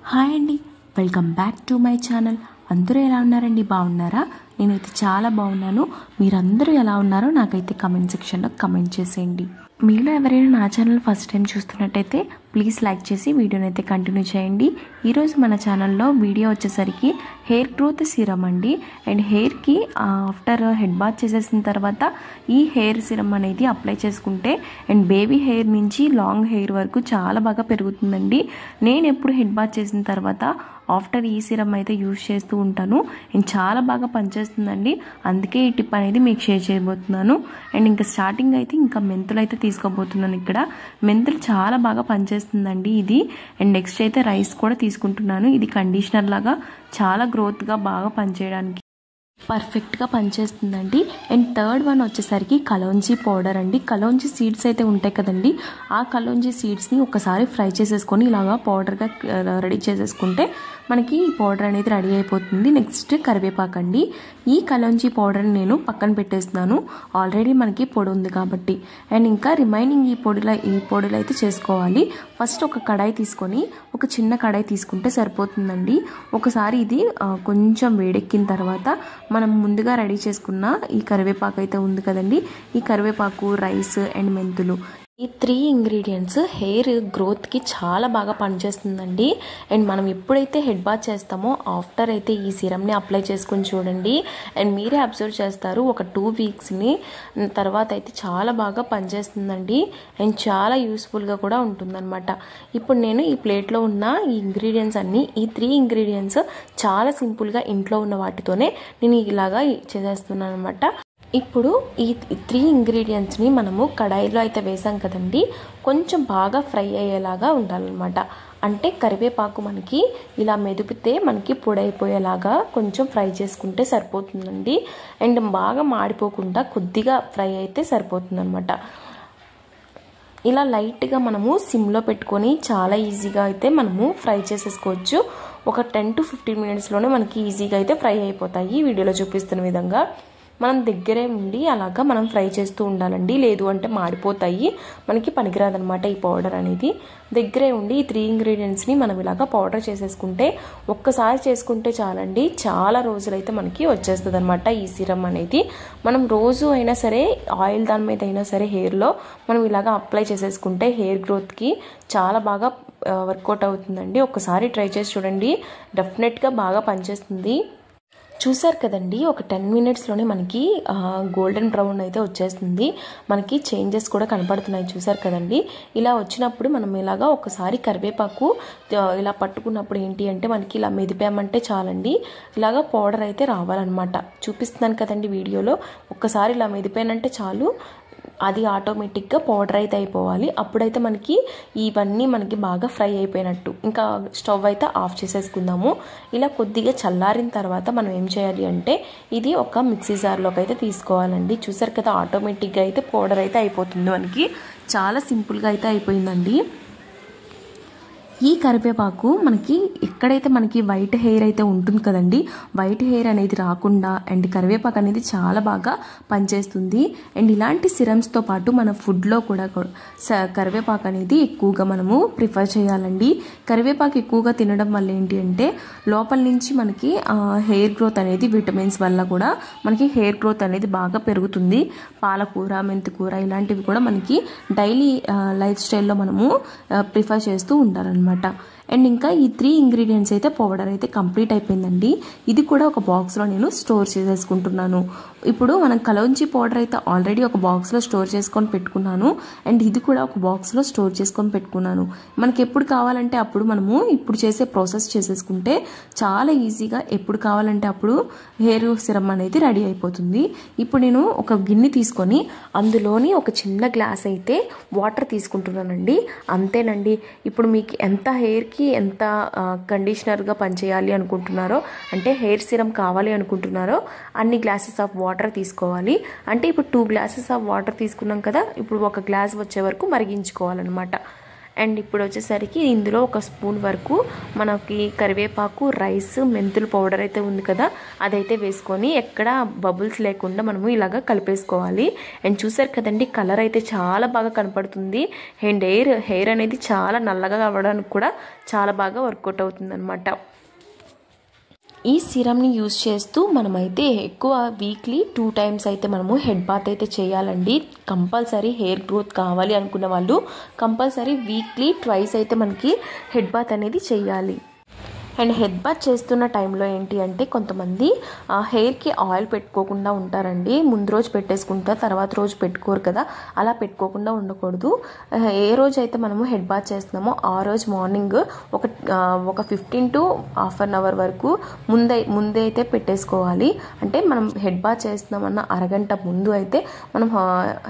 Hi అండి, welcome back to my channel. అందరూ ఎలా ఉన్నారండి? బాగున్నారా? నేనైతే చాలా బాగున్నాను. మీరందరూ ఎలా ఉన్నారో నాకైతే కమెంట్ సెక్షన్లో కమెంట్ చేసేయండి. మీలో ఎవరైనా నా ఛానల్ ఫస్ట్ టైం చూస్తున్నట్టయితే ప్లీజ్ లైక్ చేసి వీడియోని అయితే కంటిన్యూ చేయండి. ఈరోజు మన ఛానల్లో వీడియో వచ్చేసరికి హెయిర్ గ్రోత్ సిరమ్ అండి. అండ్ హెయిర్కి ఆఫ్టర్ హెడ్ బాత్ చేసేసిన తర్వాత ఈ హెయిర్ సిరమ్ అనేది అప్లై చేసుకుంటే అండ్ బేబీ హెయిర్ నుంచి లాంగ్ హెయిర్ వరకు చాలా బాగా పెరుగుతుందండి. నేను ఎప్పుడు హెడ్ బాత్ చేసిన తర్వాత ఆఫ్టర్ ఈ సిరమ్ అయితే యూజ్ చేస్తూ ఉంటాను అండ్ చాలా బాగా పనిచేస్తుందండి. అందుకే ఈ టిప్ అనేది మీకు షేర్ చేయబోతున్నాను. అండ్ ఇంకా స్టార్టింగ్ అయితే ఇంకా మెంతులు అయితే తీసుకోబోతున్నాను. ఇక్కడ మెంతులు చాలా బాగా పనిచేస్తుందండి ఇది. అండ్ నెక్స్ట్ అయితే రైస్ కూడా తీసుకుంటున్నాను. ఇది కండిషనర్ లాగా చాలా గ్రోత్గా బాగా పనిచేయడానికి పర్ఫెక్ట్గా పనిచేస్తుందండి. అండ్ థర్డ్ వన్ వచ్చేసరికి కలోంజీ పౌడర్ అండి. కలోంజీ సీడ్స్ అయితే ఉంటాయి కదండి, ఆ కలోంజీ సీడ్స్ని ఒకసారి ఫ్రై చేసేసుకొని ఇలాగా పౌడర్గా రెడీ చేసేసుకుంటే మనకి ఈ పౌడర్ అనేది రెడీ అయిపోతుంది. నెక్స్ట్ కరివేపాకు అండి. ఈ కలోంజీ పౌడర్ని నేను పక్కన పెట్టేస్తున్నాను, ఆల్రెడీ మనకి పొడి ఉంది కాబట్టి. అండ్ ఇంకా రిమైనింగ్ ఈ పొడిలో అయితే చేసుకోవాలి. ఫస్ట్ ఒక కడాయి తీసుకొని ఒక చిన్న కడాయి తీసుకుంటే సరిపోతుందండి. ఒకసారి ఇది కొంచెం వేడెక్కిన తర్వాత మనం ముందుగా రెడీ చేసుకున్న ఈ కరివేపాకు అయితే ఉంది కదండి, ఈ కరివేపాకు, రైస్ అండ్ మెంతులు, ఈ 3 ఇంగ్రీడియంట్స్ హెయిర్ గ్రోత్కి చాలా బాగా పనిచేస్తుందండి. అండ్ మనం ఎప్పుడైతే హెడ్ బాత్ చేస్తామో ఆఫ్టర్ అయితే ఈ సిరమ్ని అప్లై చేసుకుని చూడండి. అండ్ మీరే అబ్జర్వ్ చేస్తారు, ఒక 2 వీక్స్ని తర్వాత అయితే చాలా బాగా పనిచేస్తుందండి. అండ్ చాలా యూస్ఫుల్గా కూడా ఉంటుందన్నమాట. ఇప్పుడు నేను ఈ ప్లేట్లో ఉన్న ఈ ఇంగ్రీడియంట్స్ అన్నీ, ఈ 3 ఇంగ్రీడియంట్స్ చాలా సింపుల్గా ఇంట్లో ఉన్న వాటితోనే నేను ఇలాగా చేసేస్తున్నాను అనమాట. ఇప్పుడు ఈ 3 ఇంగ్రీడియంట్స్ని మనము కడాయిలో అయితే వేసాం కదండి, కొంచెం బాగా ఫ్రై అయ్యేలాగా ఉండాలన్నమాట. అంటే కరివేపాకు మనకి ఇలా మెదిపితే మనకి పొడి అయిపోయేలాగా కొంచెం ఫ్రై చేసుకుంటే సరిపోతుందండి. అండ్ బాగా మాడిపోకుండా కొద్దిగా ఫ్రై అయితే సరిపోతుందన్నమాట. ఇలా లైట్గా మనము సిమ్లో పెట్టుకొని చాలా ఈజీగా అయితే మనము ఫ్రై చేసేసుకోవచ్చు. ఒక 10 to 15 మినిట్స్లోనే మనకి ఈజీగా అయితే ఫ్రై అయిపోతాయి. వీడియోలో చూపిస్తున్న విధంగా మనం దగ్గరే ఉండి అలాగా మనం ఫ్రై చేస్తూ ఉండాలండి, లేదు అంటే మాడిపోతాయి, మనకి పనికిరాదనమాట ఈ పౌడర్ అనేది. దగ్గరే ఉండి ఈ 3 ఇంగ్రీడియంట్స్ని మనం ఇలాగా పౌడర్ చేసేసుకుంటే ఒక్కసారి చేసుకుంటే చాలండి, చాలా రోజులైతే మనకి వచ్చేస్తుంది అనమాట ఈ సిరమ్ అనేది. మనం రోజు అయినా సరే ఆయిల్ దాని మీద అయినా సరే హెయిర్లో మనం ఇలాగా అప్లై చేసేసుకుంటే హెయిర్ గ్రోత్కి చాలా బాగా వర్కౌట్ అవుతుందండి. ఒక్కసారి ట్రై చేసి చూడండి, డెఫినెట్గా బాగా పనిచేస్తుంది. చూసారు కదండి, ఒక 10 మినిట్స్లోనే మనకి గోల్డెన్ బ్రౌన్ అయితే వచ్చేస్తుంది. మనకి చేంజెస్ కూడా కనపడుతున్నాయి, చూసారు కదండి. ఇలా వచ్చినప్పుడు మనం ఇలాగా ఒకసారి కరివేపాకు ఇలా పట్టుకున్నప్పుడు ఏంటి అంటే మనకి ఇలా మెదిపామంటే చాలండి, ఇలాగా పౌడర్ అయితే రావాలన్నమాట. చూపిస్తున్నాను కదండి వీడియోలో, ఒక్కసారి ఇలా మెదిపానంటే చాలు, అది ఆటోమేటిక్గా పౌడర్ అయితే అయిపోవాలి. అప్పుడైతే మనకి ఇవన్నీ మనకి బాగా ఫ్రై అయిపోయినట్టు. ఇంకా స్టవ్ అయితే ఆఫ్ చేసేసుకుందాము. ఇలా కొద్దిగా చల్లారిన తర్వాత మనం ఏం చేయాలి అంటే ఇది ఒక మిక్సీ జార్లోకి అయితే తీసుకోవాలండి. చూసారు కదా, ఆటోమేటిక్గా అయితే పౌడర్ అయితే అయిపోతుంది మనకి. చాలా సింపుల్గా అయితే అయిపోయిందండి. ఈ కరివేపాకు మనకి ఎక్కడైతే మనకి వైట్ హెయిర్ అయితే ఉంటుంది కదండి, వైట్ హెయిర్ అనేది రాకుండా అండ్ కరివేపాకు అనేది చాలా బాగా పనిచేస్తుంది. అండ్ ఇలాంటి సిరమ్స్తో పాటు మన ఫుడ్లో కూడా కరివేపాకు అనేది ఎక్కువగా మనము ప్రిఫర్ చేయాలండి. కరివేపాకు ఎక్కువగా తినడం వల్ల ఏంటి అంటే లోపల నుంచి మనకి హెయిర్ గ్రోత్ అనేది విటమిన్స్ వల్ల కూడా మనకి హెయిర్ గ్రోత్ అనేది బాగా పెరుగుతుంది. పాలకూర, మెంతికూర ఇలాంటివి కూడా మనకి డైలీ లైఫ్ స్టైల్లో మనము ప్రిఫర్ చేస్తూ ఉండాలన్నమాట. అండ్ ఇంకా ఈ 3 ఇంగ్రీడియంట్స్ అయితే పౌడర్ అయితే కంప్లీట్ అయిపోయిందండి. ఇది కూడా ఒక బాక్స్లో నేను స్టోర్ చేసేసుకుంటున్నాను. ఇప్పుడు మనం కలోంజీ పౌడర్ అయితే ఆల్రెడీ ఒక బాక్స్లో స్టోర్ చేసుకొని పెట్టుకున్నాను. అండ్ ఇది కూడా ఒక బాక్స్లో స్టోర్ చేసుకొని పెట్టుకున్నాను. మనకి ఎప్పుడు కావాలంటే అప్పుడు మనము ఇప్పుడు చేసే ప్రాసెస్ చేసేసుకుంటే చాలా ఈజీగా ఎప్పుడు కావాలంటే అప్పుడు హెయిర్ సిరమ్ అనేది రెడీ అయిపోతుంది. ఇప్పుడు నేను ఒక గిన్నె తీసుకొని అందులోని ఒక చిన్న గ్లాస్ అయితే వాటర్ తీసుకుంటున్నానండి. అంతేనండి. ఇప్పుడు మీకు ఎంత హెయిర్కి ఎంత కండిషనర్గా పనిచేయాలి అనుకుంటున్నారో, అంటే హెయిర్ సిరమ్ కావాలి అనుకుంటున్నారో అన్ని గ్లాసెస్ ఆఫ్ వాటర్ తీసుకోవాలి. అంటే ఇప్పుడు 2 గ్లాసెస్ ఆఫ్ వాటర్ తీసుకున్నాం కదా, ఇప్పుడు ఒక గ్లాస్ వచ్చే వరకు మరిగించుకోవాలన్నమాట. అండ్ ఇప్పుడు వచ్చేసరికి ఇందులో ఒక స్పూన్ వరకు మనకి కరివేపాకు, రైస్, మెంతుల పౌడర్ అయితే ఉంది కదా, అదైతే వేసుకొని ఎక్కడ బబుల్స్ లేకుండా మనము ఇలాగా కలిపేసుకోవాలి. అండ్ చూసారు కదండి, కలర్ అయితే చాలా బాగా కనపడుతుంది. అండ్ హెయిర్ అనేది చాలా నల్లగా అవ్వడానికి కూడా చాలా బాగా వర్కౌట్ అవుతుంది అనమాట. ఈ సిరమ్ని యూజ్ చేస్తూ మనమైతే ఎక్కువ వీక్లీ 2 times అయితే మనము హెడ్ బాత్ అయితే చేయాలండి. కంపల్సరీ హెయిర్ గ్రోత్ కావాలి అనుకున్న వాళ్ళు కంపల్సరీ వీక్లీ 2 అయితే మనకి హెడ్ బాత్ అనేది చేయాలి. అండ్ హెడ్ బాత్ చేస్తున్న టైంలో ఏంటి అంటే కొంతమంది హెయిర్కి ఆయిల్ పెట్టుకోకుండా ఉంటారండి. ముందు రోజు పెట్టేసుకుంటారు, తర్వాత రోజు పెట్టుకోరు కదా, అలా పెట్టుకోకుండా ఉండకూడదు. ఏ రోజు అయితే మనము హెడ్ బాత్ చేస్తున్నామో ఆ రోజు మార్నింగ్ ఒక 15 to ½ an hour వరకు ముందే అయితే పెట్టేసుకోవాలి. అంటే మనం హెడ్ బాత్ చేస్తున్నామన్న అరగంట ముందు అయితే మనం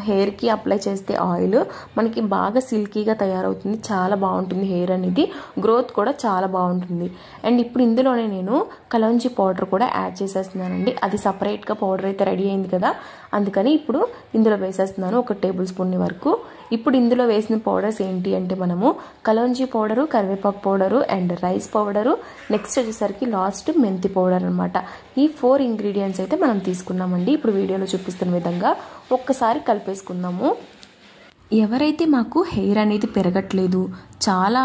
హెయిర్కి అప్లై చేస్తే ఆయిల్ మనకి బాగా సిల్కీగా తయారవుతుంది. చాలా బాగుంటుంది, హెయిర్ అనేది గ్రోత్ కూడా చాలా బాగుంటుంది. అండ్ ఇప్పుడు ఇందులోనే నేను కలౌంజీ పౌడర్ కూడా యాడ్ చేసేస్తున్నానండి. అది సపరేట్గా పౌడర్ అయితే రెడీ అయింది కదా, అందుకని ఇప్పుడు ఇందులో వేసేస్తున్నాను 1 tablespoon వరకు. ఇప్పుడు ఇందులో వేసిన పౌడర్స్ ఏంటి అంటే మనము కలౌంజీ పౌడరు, కరివేపాకు powder and rice powder, next వచ్చేసరికి లాస్ట్ మెంతి పౌడర్ అనమాట. ఈ 4 ingredients అయితే మనం తీసుకున్నామండి. ఇప్పుడు వీడియోలో చూపిస్తున్న విధంగా ఒక్కసారి కలిపేసుకుందాము. ఎవరైతే మాకు హెయిర్ అనేది పెరగట్లేదు, చాలా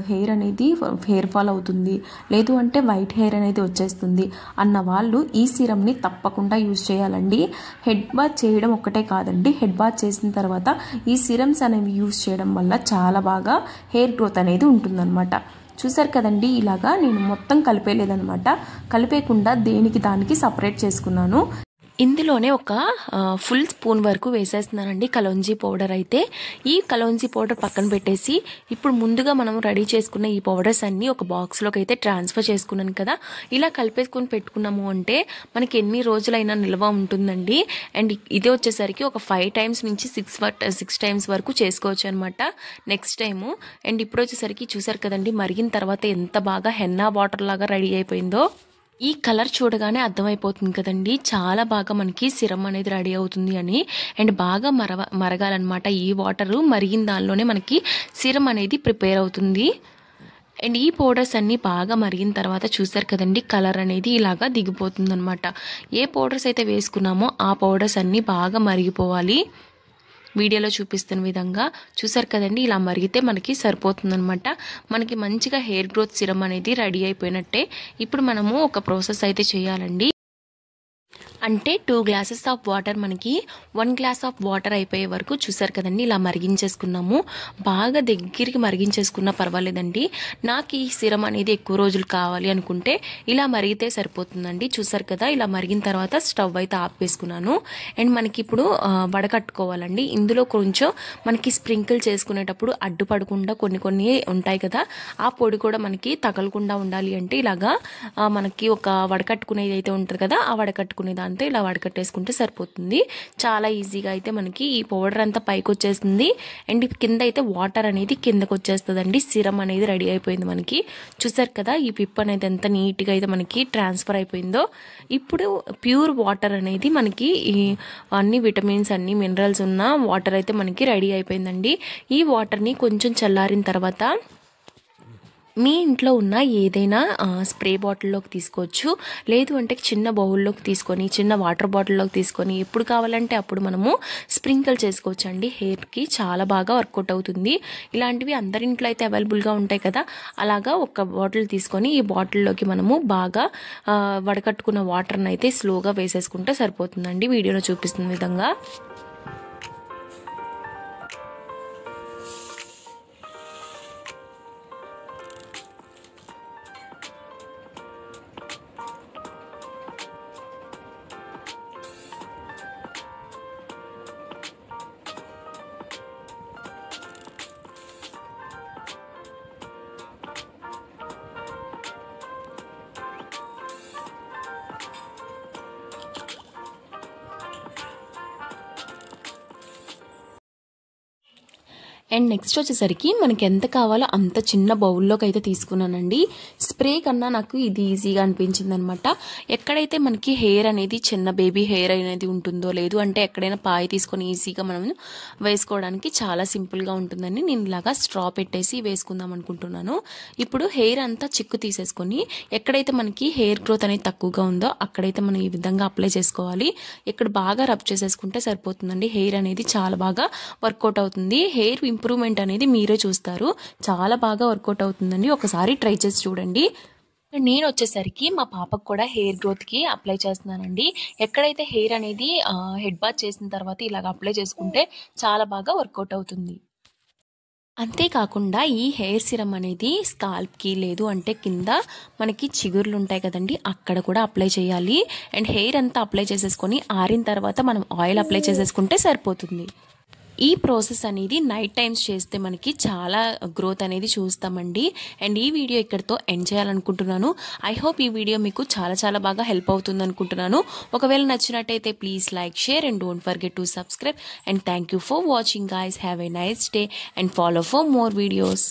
హెయిర్ అనేది హెయిర్ ఫాల్ అవుతుంది, లేదు అంటే వైట్ హెయిర్ అనేది వచ్చేస్తుంది అన్న వాళ్ళు ఈ సిరమ్ని తప్పకుండా యూజ్ చేయాలండి. హెడ్ బాత్ చేయడం ఒక్కటే కాదండి, హెడ్ బాత్ చేసిన తర్వాత ఈ సిరమ్స్ అనేవి యూజ్ చేయడం వల్ల చాలా బాగా హెయిర్ గ్రోత్ అనేది ఉంటుందన్నమాట. చూసారు కదండి, ఇలాగా నేను మొత్తం కలిపేయలేదనమాట, కలిపేయకుండా దేనికి దానికి సపరేట్ చేసుకున్నాను. ఇందులోనే ఒక ఫుల్ స్పూన్ వరకు వేసేస్తున్నానండి కలౌంజీ పౌడర్ అయితే. ఈ కలౌంజీ పౌడర్ పక్కన పెట్టేసి ఇప్పుడు ముందుగా మనం రెడీ చేసుకున్న ఈ పౌడర్స్ అన్నీ ఒక బాక్స్లోకి అయితే ట్రాన్స్ఫర్ చేసుకున్నాను కదా. ఇలా కలిపేసుకొని పెట్టుకున్నాము అంటే మనకి ఎన్ని రోజులైనా నిల్వ ఉంటుందండి. అండ్ ఇది వచ్చేసరికి ఒక 5 times నుంచి 6 times వరకు చేసుకోవచ్చు అనమాట నెక్స్ట్ టైము. అండ్ ఇప్పుడు వచ్చేసరికి చూసారు కదండి, మరిగిన తర్వాత ఎంత బాగా హెన్నా వాటర్ లాగా రెడీ అయిపోయిందో. ఈ కలర్ చూడగానే అర్థమైపోతుంది కదండి, చాలా బాగా మనకి సిరమ్ అనేది రెడీ అవుతుంది అని. అండ్ బాగా మరగాలన్నమాట. ఈ వాటర్ మరిగిన దానిలోనే మనకి సిరమ్ అనేది ప్రిపేర్ అవుతుంది. అండ్ ఈ పౌడర్స్ అన్నీ బాగా మరిగిన తర్వాత చూసారు కదండి, కలర్ అనేది ఇలాగా దిగిపోతుంది అనమాట. ఏ పౌడర్స్ అయితే వేసుకున్నామో ఆ పౌడర్స్ అన్నీ బాగా మరిగిపోవాలి. వీడియోలో చూపిస్తున్న విధంగా చూసారు కదండి, ఇలా మరిగితే మనకి సరిపోతుందనమాట. మనకి మంచిగా హెయిర్ గ్రోత్ సిరమ్ అనేది రెడీ అయిపోయినట్టే. ఇప్పుడు మనము ఒక ప్రాసెస్ అయితే చేయాలండి. అంటే 2 glasses ఆఫ్ వాటర్ మనకి 1 glass ఆఫ్ వాటర్ అయిపోయే వరకు చూసారు కదండి, ఇలా మరిగించేసుకున్నాము. బాగా దగ్గరికి మరిగించేసుకున్నా పర్వాలేదండి. నాకు ఈ సిరమ్ అనేది ఎక్కువ రోజులు కావాలి అనుకుంటే ఇలా మరిగితే సరిపోతుందండి. చూసారు కదా, ఇలా మరిగిన తర్వాత స్టవ్ అయితే ఆపేసుకున్నాను. అండ్ మనకి ఇప్పుడు వడకట్టుకోవాలండి. ఇందులో కొంచెం మనకి స్ప్రింకిల్ చేసుకునేటప్పుడు అడ్డుపడకుండా కొన్ని ఉంటాయి కదా, ఆ పొడి కూడా మనకి తగలకుండా ఉండాలి అంటే ఇలాగా మనకి ఒక వడకట్టుకునేది అయితే ఉంటుంది కదా, ఆ వడకట్టుకునే దాంతో ఇలా వడకట్టేసుకుంటే సరిపోతుంది. చాలా ఈజీగా అయితే మనకి ఈ పౌడర్ అంతా పైకి వచ్చేస్తుంది. అండ్ కింద అయితే వాటర్ అనేది కిందకు వచ్చేస్తుందండి. సిరమ్ అనేది రెడీ అయిపోయింది మనకి. చూసారు కదా, ఈ పిప్ అనేది ఎంత నీట్గా అయితే మనకి ట్రాన్స్ఫర్ అయిపోయిందో. ఇప్పుడు ప్యూర్ వాటర్ అనేది మనకి అన్ని విటమిన్స్ అన్ని మినరల్స్ ఉన్న వాటర్ అయితే మనకి రెడీ అయిపోయిందండి. ఈ వాటర్ని కొంచెం చల్లారిన తర్వాత మీ ఇంట్లో ఉన్న ఏదైనా స్ప్రే బాటిల్లోకి తీసుకోవచ్చు, లేదు అంటే చిన్న బౌల్లోకి తీసుకొని, చిన్న వాటర్ బాటిల్లోకి తీసుకొని ఎప్పుడు కావాలంటే అప్పుడు మనము స్ప్రింకిల్ చేసుకోవచ్చు అండి. హెయిర్కి చాలా బాగా వర్కౌట్ అవుతుంది. ఇలాంటివి అందరింట్లో అయితే అవైలబుల్గా ఉంటాయి కదా, అలాగా ఒక బాటిల్ తీసుకొని ఈ బాటిల్లోకి మనము బాగా వడకట్టుకున్న వాటర్ని అయితే స్లోగా వేసేసుకుంటే సరిపోతుందండి. వీడియోలో చూపిస్తున్న విధంగా. అండ్ నెక్స్ట్ వచ్చేసరికి మనకి ఎంత కావాలో అంత చిన్న బౌల్లోకి అయితే తీసుకున్నానండి. స్ప్రే కన్నా నాకు ఇది ఈజీగా అనిపించింది అనమాట. ఎక్కడైతే మనకి హెయిర్ అనేది చిన్న బేబీ హెయిర్ అనేది ఉంటుందో, లేదు అంటే ఎక్కడైనా పాయి తీసుకొని ఈజీగా మనం వేసుకోవడానికి చాలా సింపుల్గా ఉంటుందని నేను ఇలాగా స్ట్రా పెట్టేసి వేసుకుందాం అనుకుంటున్నాను. ఇప్పుడు హెయిర్ అంతా చిక్కు తీసేసుకొని ఎక్కడైతే మనకి హెయిర్ గ్రోత్ అనేది తక్కువగా ఉందో అక్కడైతే మనం ఈ విధంగా అప్లై చేసుకోవాలి. ఇక్కడ బాగా రబ్ చేసేసుకుంటే సరిపోతుందండి. హెయిర్ అనేది చాలా బాగా వర్కౌట్ అవుతుంది. హెయిర్ ఇంప్రూవ్మెంట్ అనేది మీరే చూస్తారు. చాలా బాగా వర్కౌట్ అవుతుందండి. ఒకసారి ట్రై చేసి చూడండి. నేను వచ్చేసరికి మా పాపకు కూడా హెయిర్ గ్రోత్కి అప్లై చేస్తున్నానండి. ఎక్కడైతే హెయిర్ అనేది హెడ్ బాత్ చేసిన తర్వాత ఇలాగ అప్లై చేసుకుంటే చాలా బాగా వర్కౌట్ అవుతుంది. అంతేకాకుండా ఈ హెయిర్ సిరమ్ అనేది స్కాల్ప్కి, లేదు అంటే కింద మనకి చిగుర్లు ఉంటాయి కదండి, అక్కడ కూడా అప్లై చేయాలి. అండ్ హెయిర్ అంతా అప్లై చేసేసుకొని ఆరిన తర్వాత మనం ఆయిల్ అప్లై చేసేసుకుంటే సరిపోతుంది. ఈ ప్రాసెస్ అనేది నైట్ టైమ్స్ చేస్తే మనకి చాలా గ్రోత్ అనేది చూస్తామండి. అండ్ ఈ వీడియో ఇక్కడితో ఎండ్ చేయాలనుకుంటున్నాను. ఐ హోప్ ఈ వీడియో మీకు చాలా బాగా హెల్ప్ అవుతుంది అనుకుంటున్నాను. ఒకవేళ నచ్చినట్టయితే please like, share and don't forget to subscribe. And thank you for watching guys. Have a nice day and follow for more videos.